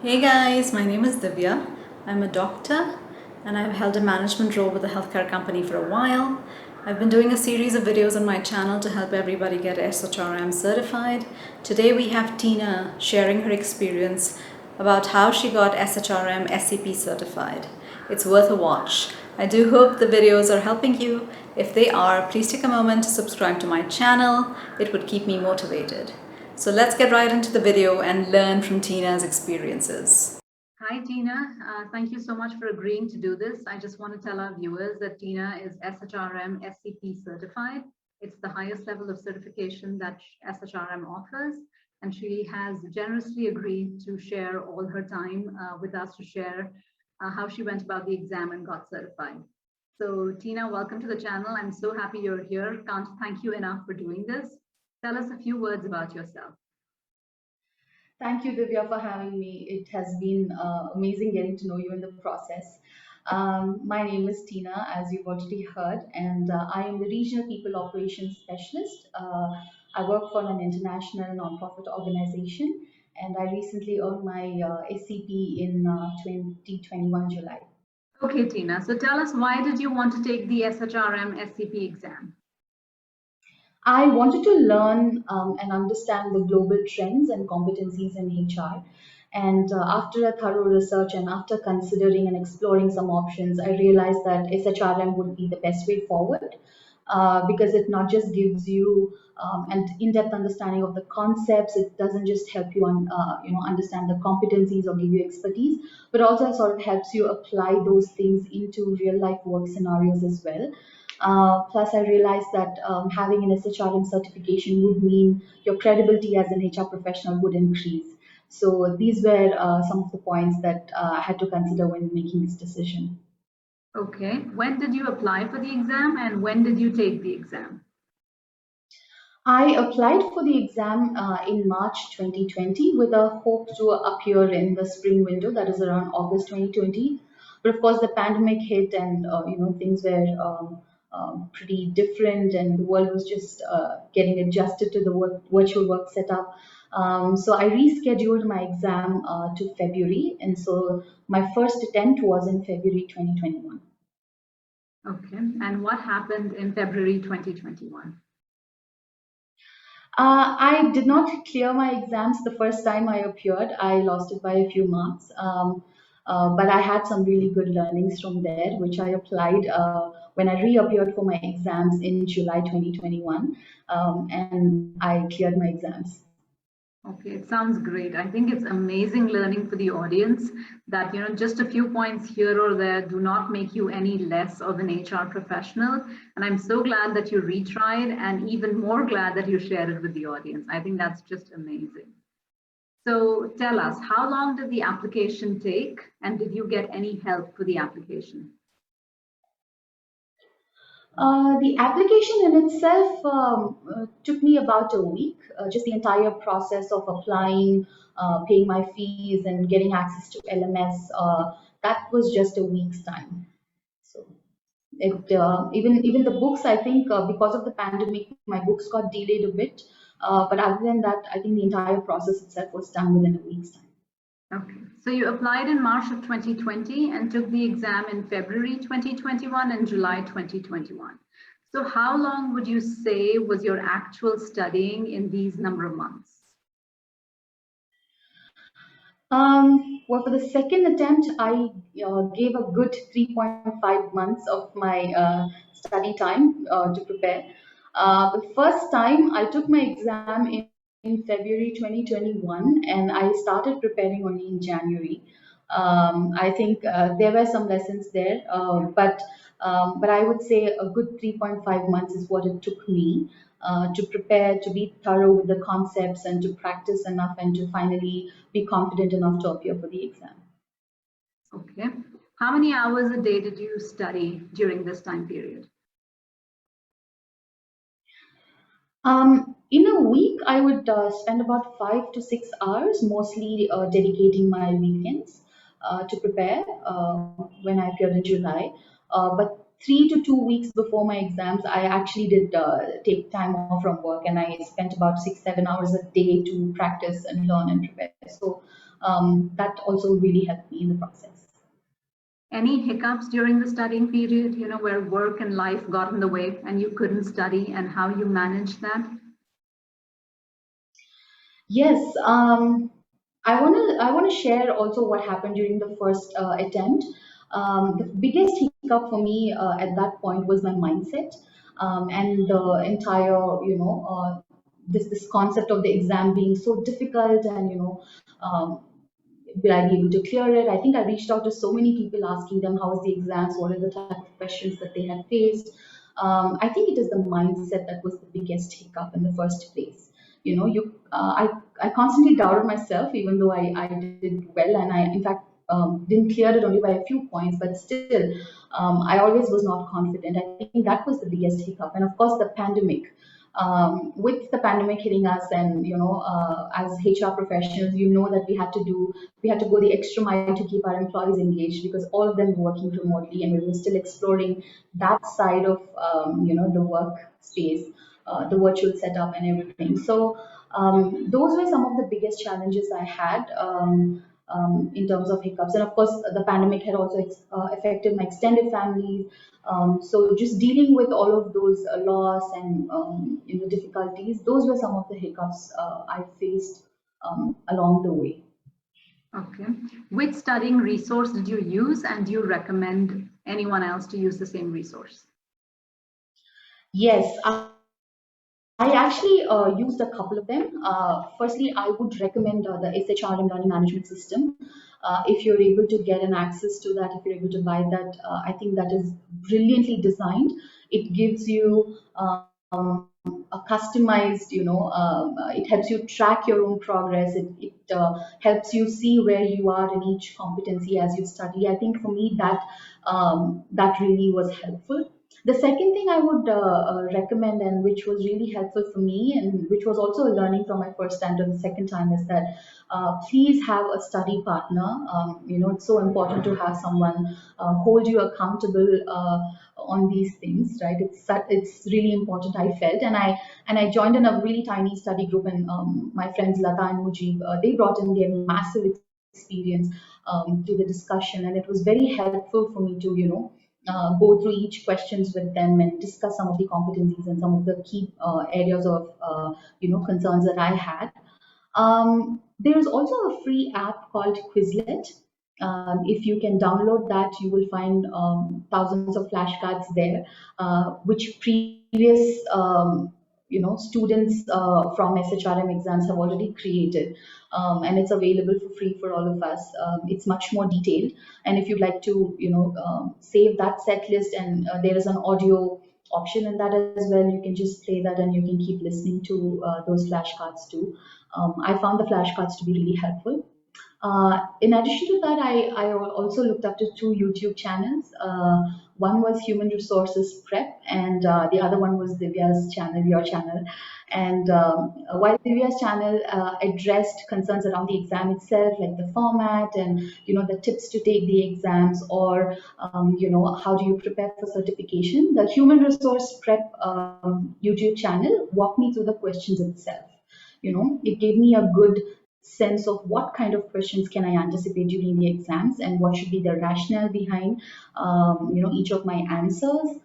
Hey guys, my name is Divya. I'm a doctor and I've held a management role with a healthcare company for a while. I've been doing a series of videos on my channel to help everybody get SHRM certified. Today we have Teena sharing her experience about how she got SHRM-SCP certified. It's worth a watch. I do hope the videos are helping you. If they are, please take a moment to subscribe to my channel. It would keep me motivated. So let's get right into the video and learn from Teena's experiences. Hi, Teena. Thank you so much for agreeing to do this. I just want to tell our viewers that Teena is SHRM-SCP certified. It's the highest level of certification that SHRM offers, and she has generously agreed to share all her time with us to share how she went about the exam and got certified. So Teena, welcome to the channel. I'm so happy you're here. Can't thank you enough for doing this. Tell us a few words about yourself. Thank you, Divya, for having me. It has been amazing getting to know you in the process. My name is Teena, as you've already heard, and I am the Regional People Operations Specialist. I work for an international nonprofit organization, and I recently earned my SCP in 2021 July. Okay, Teena. So tell us, why did you want to take the SHRM-SCP exam? I wanted to learn and understand the global trends and competencies in HR. And after a thorough research and after considering and exploring some options, I realized that SHRM would be the best way forward because it not just gives you an in-depth understanding of the concepts. It doesn't just help you understand the competencies or give you expertise, but also sort of helps you apply those things into real life work scenarios as well. Plus, I realized that having an SHRM certification would mean your credibility as an HR professional would increase. So these were some of the points that I had to consider when making this decision. Okay. When did you apply for the exam and when did you take the exam? I applied for the exam in March 2020 with a hope to appear in the spring window, that is around August 2020. But of course, the pandemic hit, and things were pretty different, and the world was just getting adjusted to the virtual work setup. So I rescheduled my exam to February, and so my first attempt was in February 2021. Okay. And what happened in February 2021? I did not clear my exams the first time I appeared. I lost it by a few marks. But I had some really good learnings from there, which I applied when I reappeared for my exams in July 2021. And I cleared my exams. Okay, it sounds great. I think it's amazing learning for the audience that, just a few points here or there do not make you any less of an HR professional. And I'm so glad that you retried and even more glad that you shared it with the audience. I think that's just amazing. So tell us, how long did the application take and did you get any help for the application? The application in itself took me about a week, just the entire process of applying, paying my fees, and getting access to LMS. That was just a week's time. So even the books, I think, because of the pandemic, my books got delayed a bit. But other than that, I think the entire process itself was done within a week's time. Okay, so you applied in March of 2020 and took the exam in February 2021 and July 2021. So how long would you say was your actual studying in these number of months? Well, for the second attempt, I gave a good 3.5 months of my study time to prepare. The first time I took my exam in February 2021, and I started preparing only in January. I think there were some lessons there, but I would say a good 3.5 months is what it took me to prepare, to be thorough with the concepts, and to practice enough, and to finally be confident enough to appear for the exam. Okay. How many hours a day did you study during this time period? In a week, I would spend about 5 to 6 hours, mostly dedicating my weekends to prepare when I appeared in July. But 3 to 2 weeks before my exams, I actually did take time off from work, and I spent about 6, 7 hours a day to practice and learn and prepare. So that also really helped me in the process. Any hiccups during the studying period, where work and life got in the way and you couldn't study, and how you managed that? Yes, I wanna share also what happened during the first attempt. The biggest hiccup for me at that point was my mindset, and the entire this concept of the exam being so difficult, and um, will I be able to clear it? I think I reached out to so many people asking them how was the exams, what are the type of questions that they had faced. I think it is the mindset that was the biggest hiccup in the first place. I constantly doubted myself, even though I did well, and I in fact didn't clear it only by a few points, but still, I always was not confident. I think that was the biggest hiccup, and of course the pandemic. With the pandemic hitting us, and as HR professionals, that we had to go the extra mile to keep our employees engaged, because all of them were working remotely, and we were still exploring that side of the work space, the virtual setup and everything. So those were some of the biggest challenges I had. In terms of hiccups, and of course the pandemic had also affected my extended family. So just dealing with all of those loss and difficulties, those were some of the hiccups I faced along the way. Okay. Which studying resource did you use, and do you recommend anyone else to use the same resource? Yes, I actually used a couple of them. Firstly, I would recommend the SHRM Learning Management System. If you're able to get an access to that, if you're able to buy that, I think that is brilliantly designed. It gives you a customized, it helps you track your own progress. It helps you see where you are in each competency as you study. I think for me that really was helpful. The second thing I would recommend, and which was really helpful for me, and which was also a learning from my first time to the second time, is that please have a study partner. It's so important to have someone hold you accountable on these things, right? It's really important, I felt, and I joined in a really tiny study group, and my friends Lata and Mujib, they brought in their massive experience to the discussion, and it was very helpful for me to go through each questions with them and discuss some of the competencies and some of the key areas of concerns that I had. There is also a free app called Quizlet. If you can download that, you will find thousands of flashcards there, which previous students from SHRM exams have already created, and it's available for free for all of us. It's much more detailed, and if you'd like to save that set list, and there is an audio option in that as well, you can just play that and you can keep listening to those flashcards too. I found the flashcards to be really helpful. In addition to that, I also looked up to two YouTube channels. One was Human Resources Prep, and the other one was Divya's channel, your channel. And while Divya's channel addressed concerns around the exam itself, like the format and the tips to take the exams, or how do you prepare for certification, the Human Resource Prep YouTube channel walked me through the questions itself. It gave me a good sense of what kind of questions can I anticipate during the exams, and what should be the rationale behind each of my answers.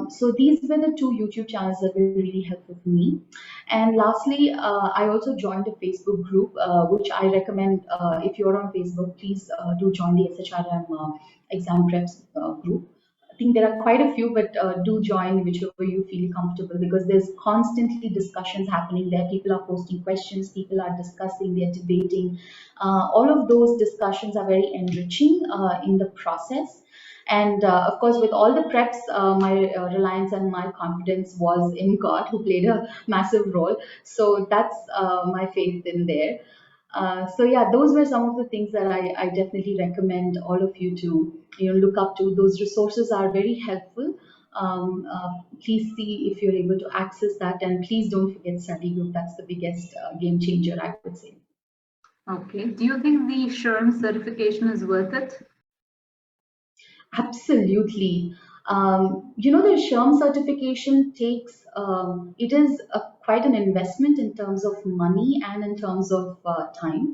So these were the two YouTube channels that were really helpful for me. And lastly, I also joined a Facebook group, which I recommend. If you're on Facebook, please do join the SHRM exam preps group. I think there are quite a few, but do join whichever you feel comfortable, because there's constantly discussions happening there. People are posting questions, people are discussing, they're debating. All of those discussions are very enriching in the process. And of course, with all the preps, my reliance and my confidence was in God, who played a massive role. So that's my faith in there. So yeah, those were some of the things that I definitely recommend all of you to look up to. Those resources are very helpful. Please see if you're able to access that, and please don't forget study group. That's the biggest game changer, I would say. Okay. Do you think the SHRM certification is worth it? Absolutely. The SHRM certification takes, it is quite an investment in terms of money and in terms of time.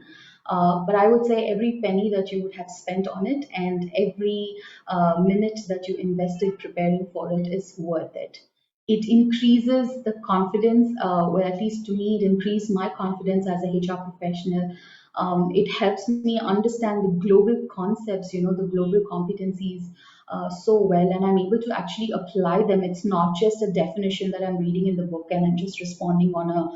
But I would say every penny that you would have spent on it and every minute that you invested preparing for it is worth it. It increases the confidence, well, at least to me, it increased my confidence as a HR professional. It helps me understand the global concepts, the global competencies so well, and I'm able to actually apply them. It's not just a definition that I'm reading in the book and I'm just responding on a,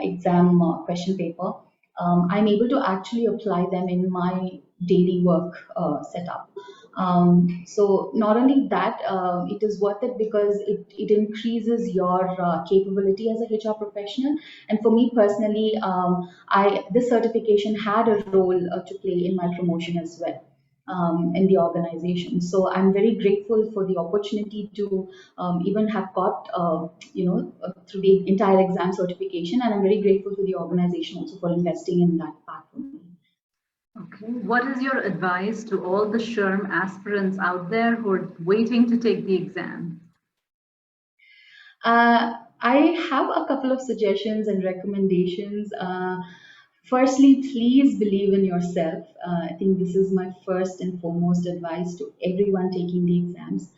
exam question paper. I'm able to actually apply them in my daily work setup. So not only that, it is worth it because it increases your capability as a HR professional. And for me personally, this certification had a role to play in my promotion as well. In the organization. So I'm very grateful for the opportunity to even have got, through the entire exam certification. And I'm very grateful to the organization also for investing in that part for me. Okay. What is your advice to all the SHRM aspirants out there who are waiting to take the exam? I have a couple of suggestions and recommendations. Firstly, please believe in yourself. I think this is my first and foremost advice to everyone taking the exams.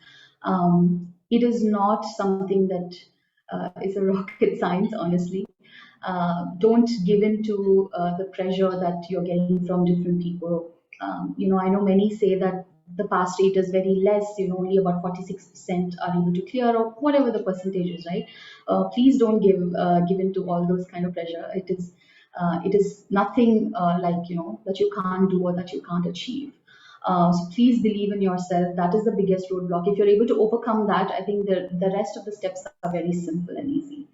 It is not something that is a rocket science, honestly. Don't give in to the pressure that you're getting from different people. I know many say that the pass rate is very less, only about 46% are able to clear or whatever the percentage is, right? Please don't give in to all those kind of pressure. It is nothing like, that you can't do or that you can't achieve. So please believe in yourself. That is the biggest roadblock. If you're able to overcome that, I think the rest of the steps are very simple and easy.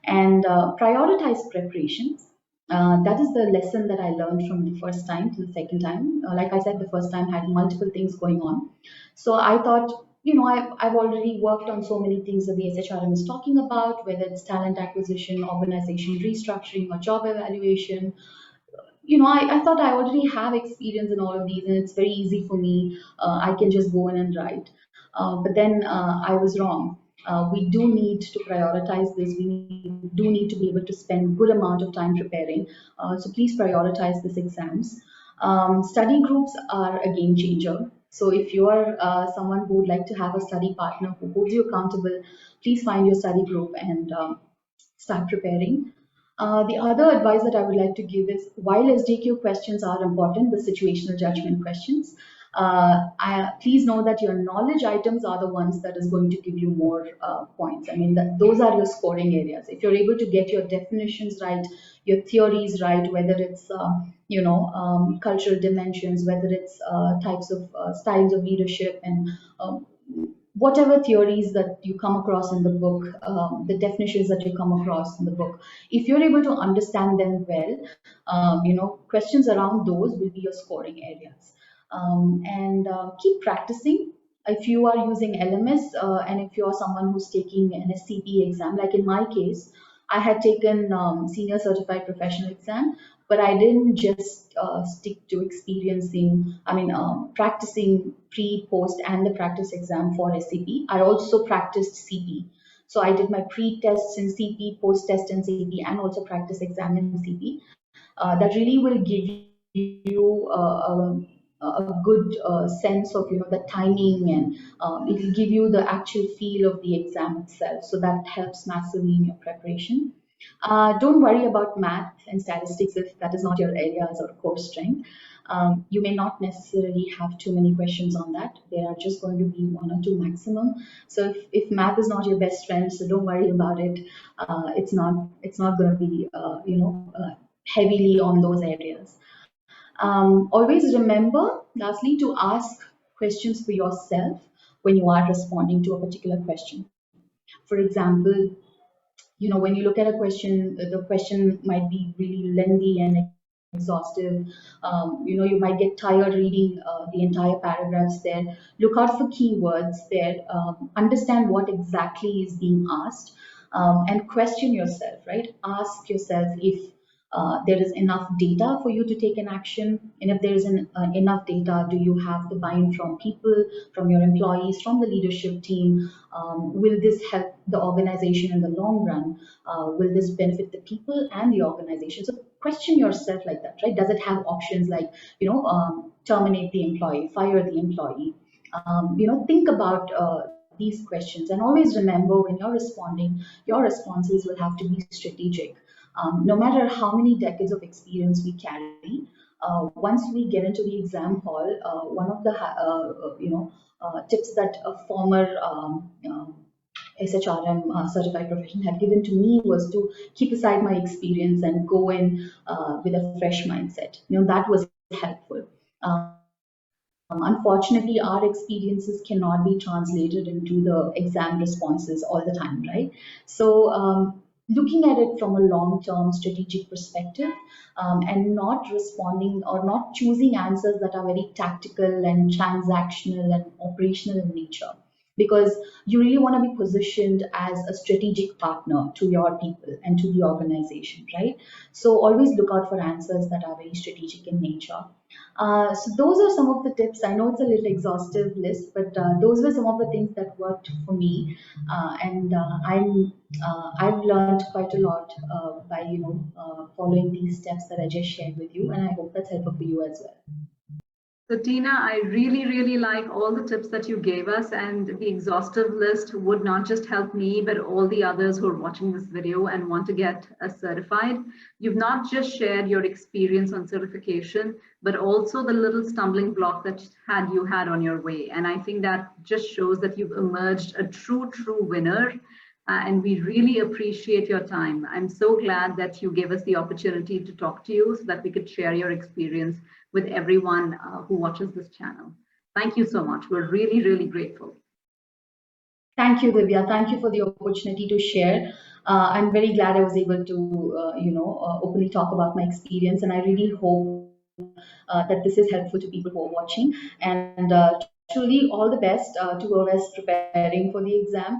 And prioritize preparations. That is the lesson that I learned from the first time to the second time. Like I said, the first time had multiple things going on. So I thought, I've already worked on so many things that the SHRM is talking about, whether it's talent acquisition, organization restructuring, or job evaluation. I thought I already have experience in all of these and it's very easy for me. I can just go in and write. But then I was wrong. We do need to prioritize this. We do need to be able to spend good amount of time preparing. So please prioritize these exams. Study groups are a game changer. So if you are someone who would like to have a study partner who holds you accountable, please find your study group and start preparing. The other advice that I would like to give is while SDQ questions are important, the situational judgment questions, please know that your knowledge items are the ones that is going to give you more points. I mean, those are your scoring areas. If you're able to get your definitions right, your theories right, whether it's cultural dimensions, whether it's types of styles of leadership and whatever theories that you come across in the book, the definitions that you come across in the book, if you're able to understand them well, questions around those will be your scoring areas. And keep practicing. If you are using LMS and if you are someone who's taking an SCP exam, like in my case, I had taken Senior Certified Professional exam, but I didn't just stick to practicing pre, post, and the practice exam for SCP. I also practiced CP. So I did my pre-tests in CP, post-test in CP, and also practice exam in CP. That really will give you a good sense of the timing, and it will give you the actual feel of the exam itself. So that helps massively in your preparation. Don't worry about math and statistics if that is not your areas or core strength. You may not necessarily have too many questions on that. There are just going to be one or two maximum. So if math is not your best friend, so don't worry about it. It's not going to be heavily on those areas. Always remember, lastly, to ask questions for yourself when you are responding to a particular question. For example, when you look at a question, the question might be really lengthy and exhaustive. You might get tired reading the entire paragraphs there. Look out for keywords there. Understand what exactly is being asked, and question yourself, right? Ask yourself if there is enough data for you to take an action, and if there is enough data, do you have the buy-in from people, from your employees, from the leadership team? Will this help the organization in the long run? Will this benefit the people and the organization? So question yourself like that, right? Does it have options like, terminate the employee, fire the employee? Think about these questions, and always remember, when you're responding, your responses will have to be strategic. No matter how many decades of experience we carry, once we get into the exam hall, one of the tips that a former SHRM certified profession had given to me was to keep aside my experience and go in with a fresh mindset. That was helpful. Unfortunately, our experiences cannot be translated into the exam responses all the time, right? So, looking at it from a long term strategic perspective, and not responding or not choosing answers that are very tactical and transactional and operational in nature, because you really want to be positioned as a strategic partner to your people and to the organization, right? So always look out for answers that are very strategic in nature. So those are some of the tips. I know it's a little exhaustive list, but those were some of the things that worked for me, and I've learned quite a lot by following these steps that I just shared with you, and I hope that's helpful for you as well. So Teena, I really, really like all the tips that you gave us, and the exhaustive list would not just help me, but all the others who are watching this video and want to get certified. You've not just shared your experience on certification, but also the little stumbling block that you had on your way. And I think that just shows that you've emerged a true winner. And we really appreciate your time. I'm so glad that you gave us the opportunity to talk to you so that we could share your experience with everyone who watches this channel. Thank you so much. We're really, really grateful. Thank you, Divya. Thank you for the opportunity to share. I'm very glad I was able to, openly talk about my experience, and I really hope that this is helpful to people who are watching. And truly, all the best to whoever's preparing for the exam.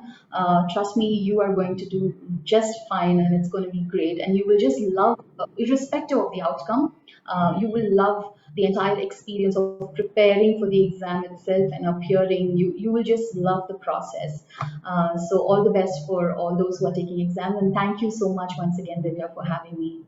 Trust me, you are going to do just fine, and it's going to be great. And you will just love, irrespective of the outcome, you will love the entire experience of preparing for the exam itself and appearing. You will just love the process. So all the best for all those who are taking exams, and thank you so much once again, Divya, for having me.